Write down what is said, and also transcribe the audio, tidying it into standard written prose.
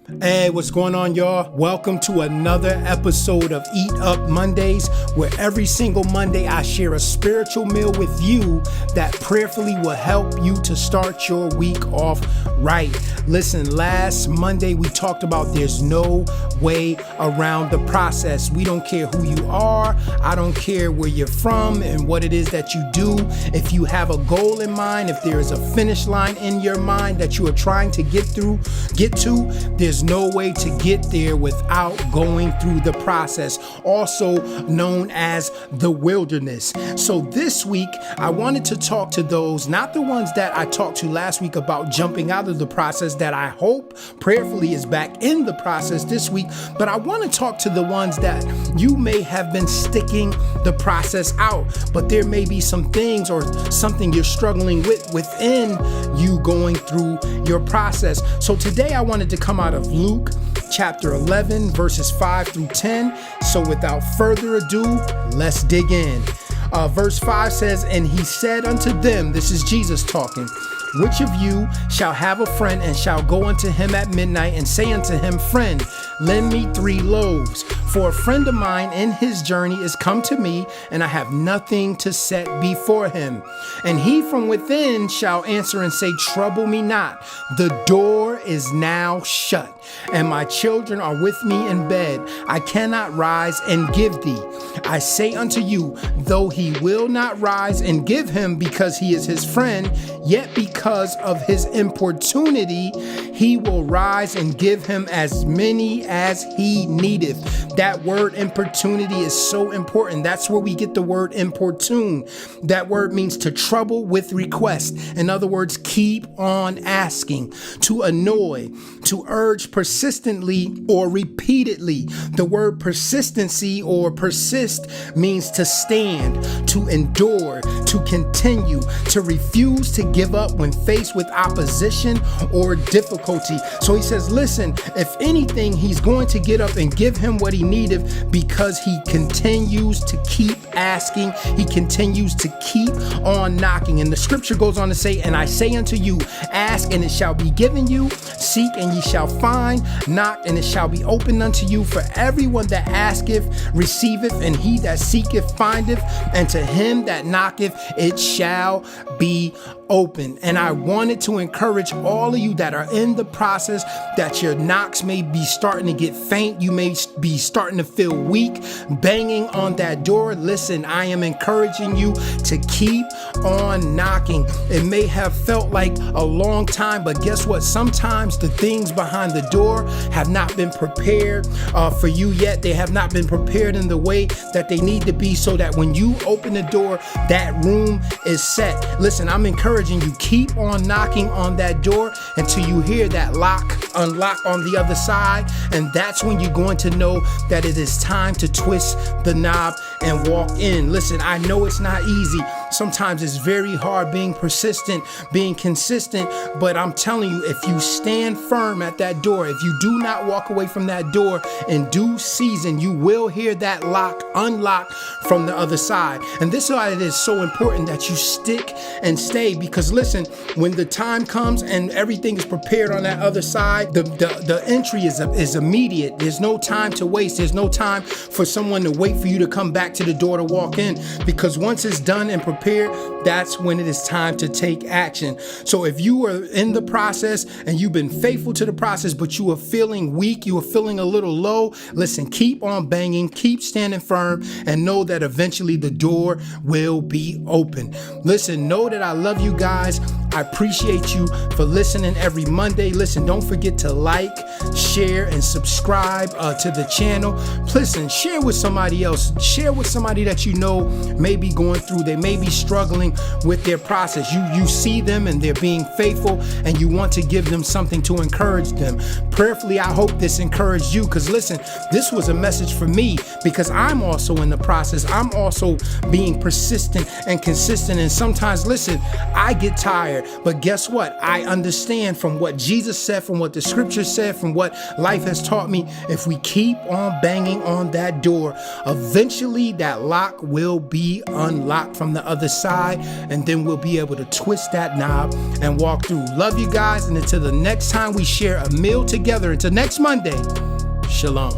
Hey, what's going on, y'all? Welcome to another episode of Eat Up Mondays, where every single Monday I share a spiritual meal with you that prayerfully will help you to start your week off right. Listen, last Monday we talked about there's no way around the process. We don't care who you are. I don't care where you're from and what it is that you do. If you have a goal in mind, if there is a finish line in your mind that you are trying to get to, there's no way to get there without going through the process, also known as the wilderness. So this week, I wanted to talk to those, not the ones that I talked to last week about jumping out of the process, that I hope prayerfully is back in the process this week, but I want to talk to the ones that you may have been sticking the process out, but there may be some things or something you're struggling with within you going through your process. So today I wanted to come out of Luke chapter 11, verses 5 through 10. So without further ado, let's dig in. Verse 5 says, "And he said unto them," this is Jesus talking, "Which of you shall have a friend and shall go unto him at midnight and say unto him, Friend, lend me 3 loaves. For a friend of mine in his journey is come to me, and I have nothing to set before him. And he from within shall answer and say, Trouble me not. The door is now shut, and my children are with me in bed. I cannot rise and give thee. I say unto you, though he will not rise and give him because he is his friend, yet because of his importunity, he will rise and give him as many as he needeth." That word importunity is so important. That's where we get the word importune. That word means to trouble with request. In other words, keep on asking, to annoy, to urge persistently or repeatedly. The word persistency or persist means to stand, to endure, to continue, to refuse to give up when faced with opposition or difficulty. So he says, listen, if anything, he's going to get up and give him what he needed because he continues to keep asking. He continues to keep on knocking. And the scripture goes on to say, "And I say unto you, ask and it shall be given you, seek and ye shall find, knock and it shall be opened unto you. For everyone that asketh receiveth, and he that seeketh findeth, and to him that knocketh it shall be open." And I wanted to encourage all of you that are in the process, that your knocks may be starting to get faint. You may be starting to feel weak, banging on that door. Listen, I am encouraging you to keep on knocking. It may have felt like a long time, but guess what? Sometimes the things behind the door have not been prepared for you yet. They have not been prepared in the way that they need to be, so that when you open the door, that room is set. Listen, I'm encouraging you, keep on knocking on that door until you hear that unlock on the other side. And that's when you're going to know that it is time to twist the knob and walk in. Listen, I know it's not easy. Sometimes it's very hard being persistent, being consistent, but I'm telling you, if you stand firm at that door, if you do not walk away from that door in due season, you will hear that lock unlock from the other side. And this is why it is so important that you stick and stay, because listen, when the time comes and everything is prepared on that other side, the entry is immediate. There's no time to waste. There's no time for someone to wait for you to come back to the door to walk in, because once it's done and prepared, that's when it is time to take action. So if you are in the process and you've been faithful to the process, but you are feeling weak, you are feeling a little low, listen, keep on banging, keep standing firm, and know that eventually the door will be open. Listen, know that I love you guys. I appreciate you for listening every Monday. Listen, don't forget to like, share, and subscribe to the channel. Listen, share with somebody else. Share with somebody that you know may be going through, they may be struggling with their process. You see them and they're being faithful, and you want to give them something to encourage them. Prayerfully, I hope this encouraged you, because listen, this was a message for me, because I'm also in the process. I'm also being persistent and consistent, and sometimes, listen, I get tired, but guess what? I understand from what Jesus said, from what the scripture said, from from what life has taught me, if we keep on banging on that door, eventually that lock will be unlocked from the other side, and then we'll be able to twist that knob and walk through. Love you guys, and until the next time we share a meal together, until next Monday, shalom.